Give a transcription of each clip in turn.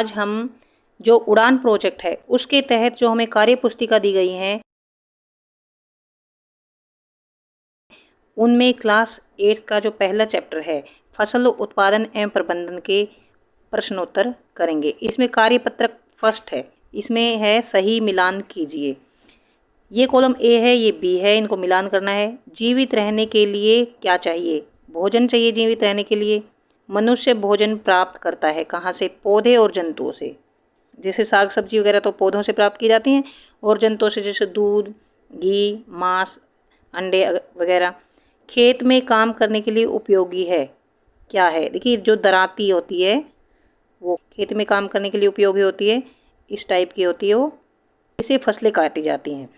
आज हम जो उड़ान प्रोजेक्ट है उसके तहत जो हमें कार्य पुस्तिका दी गई है उनमें क्लास 8 का जो पहला चैप्टर है फसल उत्पादन एवं प्रबंधन के प्रश्नोत्तर करेंगे। इसमें कार्यपत्रक फर्स्ट है, इसमें है सही मिलान कीजिए। ये कॉलम ए है, ये बी है, इनको मिलान करना है। जीवित रहने के लिए क्या चाहिए? भोजन चाहिए जीवित रहने के लिए। मनुष्य भोजन प्राप्त करता है कहाँ से? पौधे और जंतुओं से। जैसे साग सब्जी वगैरह तो पौधों से प्राप्त की जाती हैं, और जंतुओं से जैसे दूध, घी, मांस, अंडे वगैरह। खेत में काम करने के लिए उपयोगी है, क्या है? देखिए, जो दराती होती है वो खेत में काम करने के लिए उपयोगी होती है, इस टाइप की होती है वो, इसे फसलें काटी जाती हैं।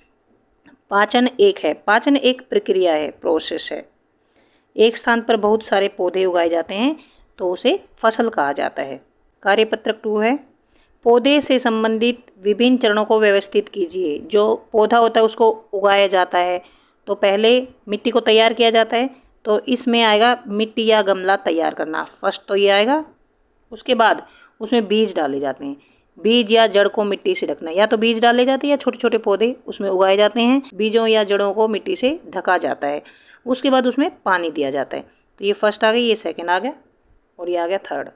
पाचन एक है, पाचन एक प्रक्रिया है, प्रोसेस है। एक स्थान पर बहुत सारे पौधे उगाए जाते हैं तो उसे फसल कहा जाता है। कार्यपत्रक 2 है, पौधे से संबंधित विभिन्न चरणों को व्यवस्थित कीजिए। जो पौधा होता है उसको उगाया जाता है तो पहले मिट्टी को तैयार किया जाता है, तो इसमें आएगा मिट्टी या गमला तैयार करना, फर्स्ट तो ये आएगा। उसके बाद उसमें बीज डाले जाते हैं, बीज या जड़ को मिट्टी से ढकना, या तो बीज डाले जाते हैं या छोटे छोटे पौधे उसमें उगाए जाते हैं। बीजों या जड़ों को मिट्टी से ढका जाता है, उसके बाद उसमें पानी दिया जाता है। तो ये फर्स्ट आ गई, ये सेकंड आ गया और ये आ गया थर्ड।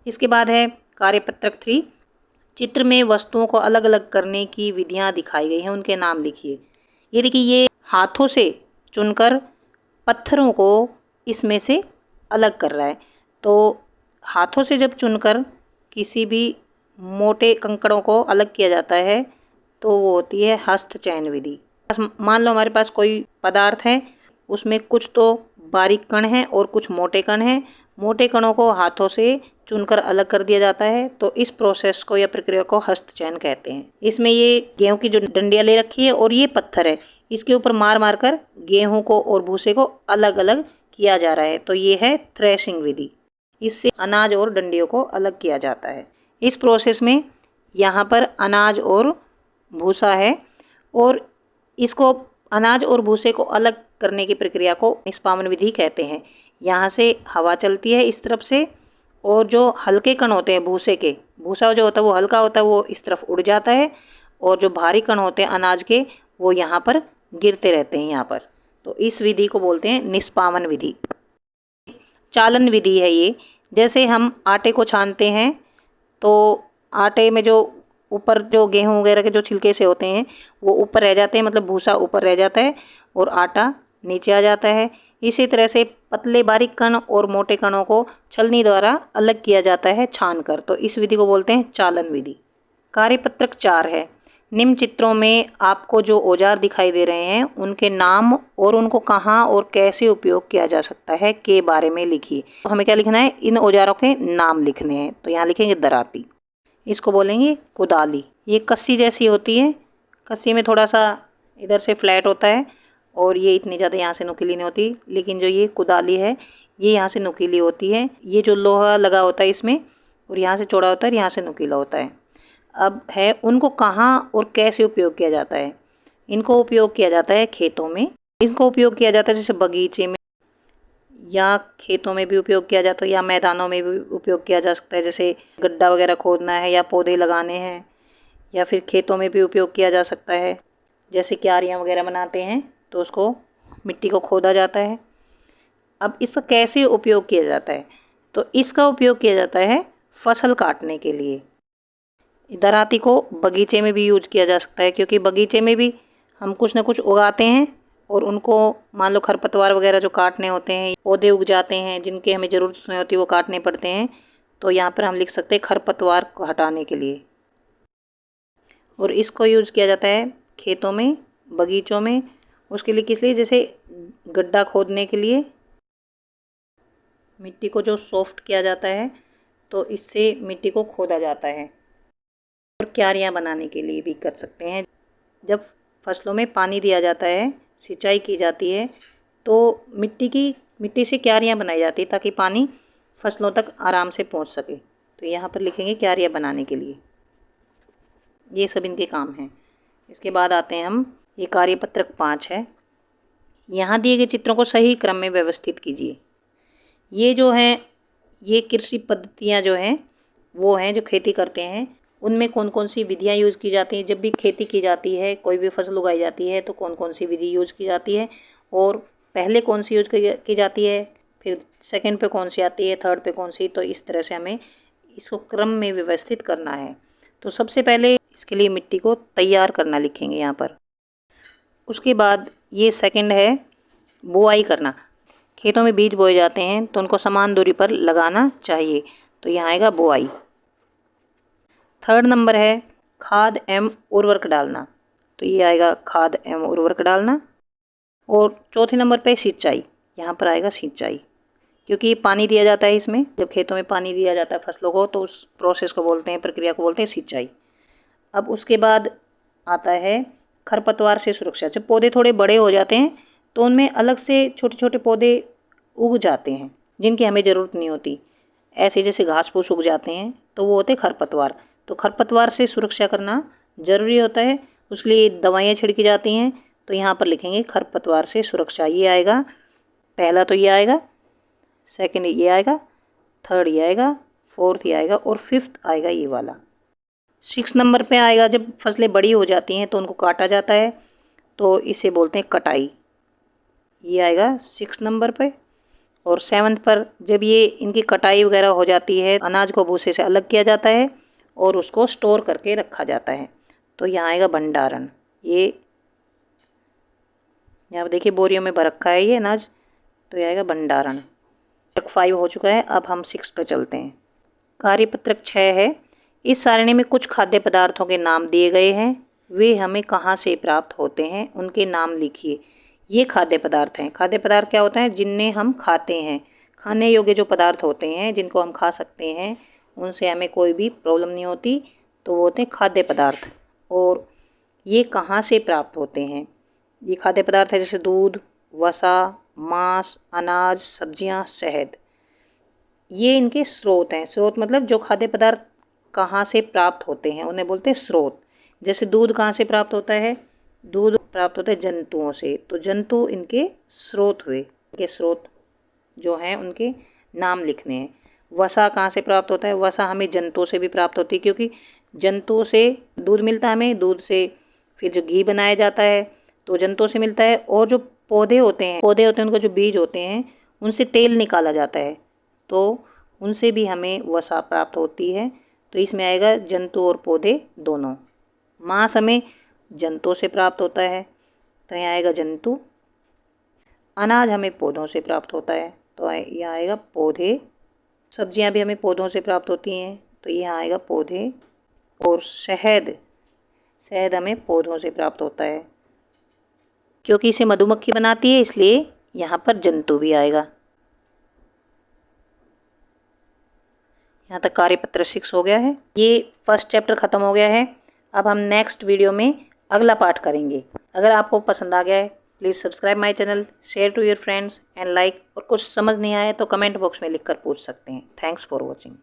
इसके बाद है कार्यपत्रक 3, चित्र में वस्तुओं को अलग अलग करने की विधियां दिखाई गई हैं, उनके नाम लिखिए। ये देखिए, ये हाथों से चुनकर पत्थरों को इसमें से अलग कर रहा है। तो हाथों से जब चुनकर किसी भी मोटे कंकड़ों को अलग किया जाता है तो वो होती है हस्त चयन विधि। मान लो हमारे पास कोई पदार्थ है, उसमें कुछ तो बारीक कण हैं और कुछ मोटे कण हैं। मोटे कणों को हाथों से चुनकर अलग कर दिया जाता है, तो इस प्रोसेस को या प्रक्रिया को हस्त चयन कहते हैं। इसमें ये गेहूं की जो डंडियां ले रखी है और ये पत्थर है, इसके ऊपर मार मार कर गेहूं को और भूसे को अलग अलग किया जा रहा है, तो ये है थ्रेशिंग विधि। इससे अनाज और डंडियों को अलग किया जाता है। इस प्रोसेस में यहाँ पर अनाज और भूसा है, और इसको अनाज और भूसे को अलग करने की प्रक्रिया को निष्पादन विधि कहते हैं। यहाँ से हवा चलती है इस तरफ से, और जो हल्के कण होते हैं भूसे के, भूसा जो होता है वो हल्का होता है, वो इस तरफ उड़ जाता है, और जो भारी कण होते हैं अनाज के वो यहाँ पर गिरते रहते हैं यहाँ पर। तो इस विधि को बोलते हैं निष्पादन विधि। चालन विधि है ये। जैसे हम आटे को छानते हैं तो आटे में जो ऊपर जो गेहूं वगैरह के जो छिलके से होते हैं वो ऊपर रह जाते हैं, मतलब भूसा ऊपर रह जाता है और आटा नीचे आ जाता है। इसी तरह से पतले बारीक कण और मोटे कणों को छलनी द्वारा अलग किया जाता है छानकर, तो इस विधि को बोलते हैं चालन विधि। कार्यपत्रक 4 है, निम्न चित्रों में आपको जो औजार दिखाई दे रहे हैं उनके नाम और उनको कहाँ और कैसे उपयोग किया जा सकता है के बारे में लिखिए। तो हमें क्या लिखना है? इन औजारों के नाम लिखने हैं। तो यहाँ लिखेंगे दराती, इसको बोलेंगे कुदाली। ये कस्सी जैसी होती है, कस्सी में थोड़ा सा इधर से फ्लैट होता है और ये इतनी ज़्यादा यहाँ से नुकीली नहीं होती, लेकिन जो ये कुदाली है ये यहाँ से नुकीली होती है। ये जो लोहा लगा होता है इसमें, और यहाँ से चौड़ा होता है, यहाँ से नुकीला होता है। अब है उनको कहाँ और कैसे उपयोग किया जाता है। इनको उपयोग किया जाता है खेतों में, इनको उपयोग किया जाता है जैसे बगीचे में, या खेतों में भी उपयोग किया जाता है, या मैदानों में भी उपयोग किया जा सकता है, जैसे गड्ढा वगैरह खोदना है या पौधे लगाने हैं, या फिर खेतों में भी उपयोग किया जा सकता है। जैसे क्यारियाँ वगैरह बनाते हैं तो उसको मिट्टी को खोदा जाता है। अब इसका कैसे उपयोग किया जाता है? तो इसका उपयोग किया जाता है फसल काटने के लिए। दराती को बगीचे में भी यूज किया जा सकता है, क्योंकि बगीचे में भी हम कुछ ना कुछ उगाते हैं और उनको मान लो खरपतवार वगैरह जो काटने होते हैं, पौधे उग जाते हैं जिनके हमें ज़रूरत नहीं होती वो काटने पड़ते हैं, तो यहाँ पर हम लिख सकते हैं खरपतवार को हटाने के लिए। और इसको यूज़ किया जाता है खेतों में, बगीचों में। उसके लिए किस लिए? जैसे गड्ढा खोदने के लिए, मिट्टी को जो सॉफ्ट किया जाता है तो इससे मिट्टी को खोदा जाता है। और क्यारियाँ बनाने के लिए भी कर सकते हैं। जब फसलों में पानी दिया जाता है, सिंचाई की जाती है, तो मिट्टी से क्यारियाँ बनाई जाती है ताकि पानी फसलों तक आराम से पहुंच सके। तो यहाँ पर लिखेंगे क्यारियाँ बनाने के लिए। ये सब इनके काम हैं। इसके बाद आते हैं हम, ये कार्यपत्रक 5 है। यहाँ दिए गए चित्रों को सही क्रम में व्यवस्थित कीजिए। ये जो हैं ये कृषि पद्धतियाँ जो हैं वो हैं जो खेती करते हैं, उनमें कौन कौन सी विधियाँ यूज़ की जाती हैं। जब भी खेती की जाती है, कोई भी फसल उगाई जाती है, तो कौन कौन सी विधि यूज़ की जाती है और पहले कौन सी यूज़ की जाती है, फिर सेकंड पे कौन सी आती है, थर्ड पे कौन सी। तो इस तरह से हमें इसको क्रम में व्यवस्थित करना है। तो सबसे पहले इसके लिए मिट्टी को तैयार करना लिखेंगे यहाँ पर। उसके बाद ये सेकंड है बुआई करना। खेतों में बीज बोए जाते हैं तो उनको समान दूरी पर लगाना चाहिए, तो यहाँ आएगा बुआई। थर्ड नंबर है खाद एवं उर्वरक डालना, तो ये आएगा खाद एवं उर्वरक डालना। और चौथे नंबर पे सिंचाई, यहाँ पर आएगा सिंचाई, क्योंकि पानी दिया जाता है इसमें। जब खेतों में पानी दिया जाता है फसलों को, तो उस प्रोसेस को बोलते हैं, प्रक्रिया को बोलते हैं सिंचाई। अब उसके बाद आता है खरपतवार से सुरक्षा। जब पौधे थोड़े बड़े हो जाते हैं तो उनमें अलग से छोटे छोटे पौधे उग जाते हैं जिनकी हमें ज़रूरत नहीं होती। ऐसे जैसे घास फूस उग जाते हैं तो वो होते खरपतवार। तो खरपतवार से सुरक्षा करना ज़रूरी होता है, उसके लिए दवाइयाँ छिड़की जाती हैं। तो यहाँ पर लिखेंगे खरपतवार से सुरक्षा। ये आएगा पहला, तो ये आएगा, सेकंड ये आएगा, थर्ड ये आएगा, फोर्थ ये आएगा और फिफ्थ आएगा ये वाला। 6 नंबर पे आएगा जब फसलें बड़ी हो जाती हैं तो उनको काटा जाता है, तो इसे बोलते हैं कटाई। ये आएगा 6 नंबर पे। और 7th पर जब ये इनकी कटाई वगैरह हो जाती है, अनाज को भूसे से अलग किया जाता है और उसको स्टोर करके रखा जाता है, तो यहाँ आएगा भंडारण। ये यहाँ पर देखिए बोरियों में भर रखा है ये अनाज, तो ये आएगा भंडारण। 5 हो चुका है, अब हम 6 पे चलते हैं। कार्यपत्रक 6 है। इस सारणी में कुछ खाद्य पदार्थों के नाम दिए गए हैं, वे हमें कहाँ से प्राप्त होते हैं, उनके नाम लिखिए। ये खाद्य पदार्थ हैं। खाद्य पदार्थ क्या होता है, जिन्हें हम खाते हैं। खाने योग्य जो पदार्थ होते हैं जिनको हम खा सकते हैं, उनसे हमें कोई भी प्रॉब्लम नहीं होती, तो वो होते हैं खाद्य पदार्थ। और ये कहाँ से प्राप्त होते हैं, ये खाद्य पदार्थ है जैसे दूध, वसा, मांस, अनाज, सब्जियां, शहद। ये इनके स्रोत हैं। स्रोत मतलब जो खाद्य पदार्थ कहाँ से प्राप्त होते हैं उन्हें बोलते हैं स्रोत। जैसे दूध कहाँ से प्राप्त होता है, दूध प्राप्त होता है जंतुओं से, तो जंतु इनके स्रोत हुए। इनके स्रोत जो हैं उनके नाम लिखने हैं। वसा कहाँ से प्राप्त होता है, वसा हमें जंतुओं से भी प्राप्त होती है, क्योंकि जंतुओं से दूध मिलता है हमें, दूध से फिर जो घी बनाया जाता है तो जंतुओं से मिलता है। और जो पौधे होते हैं उनके जो बीज होते हैं उनसे तेल निकाला जाता है, तो उनसे भी हमें वसा प्राप्त होती है। तो इसमें आएगा जंतु और पौधे दोनों। मांस हमें जंतुओं से प्राप्त होता है, तो यहाँ आएगा जंतु। अनाज हमें पौधों से प्राप्त होता है, तो यहाँ आएगा पौधे। सब्जियाँ भी हमें पौधों से प्राप्त होती हैं, तो यहाँ आएगा पौधे। और शहद हमें पौधों से प्राप्त होता है, क्योंकि इसे मधुमक्खी बनाती है, इसलिए यहाँ पर जंतु भी आएगा। यहाँ तक कार्यपत्र 6 हो गया है। ये फर्स्ट चैप्टर ख़त्म हो गया है। अब हम नेक्स्ट वीडियो में अगला पार्ट करेंगे। अगर आपको पसंद आ गया है, please subscribe my channel, share to your friends and like. और कुछ समझ नहीं आए तो कमेंट बॉक्स में लिखकर पूछ सकते हैं। Thanks for watching.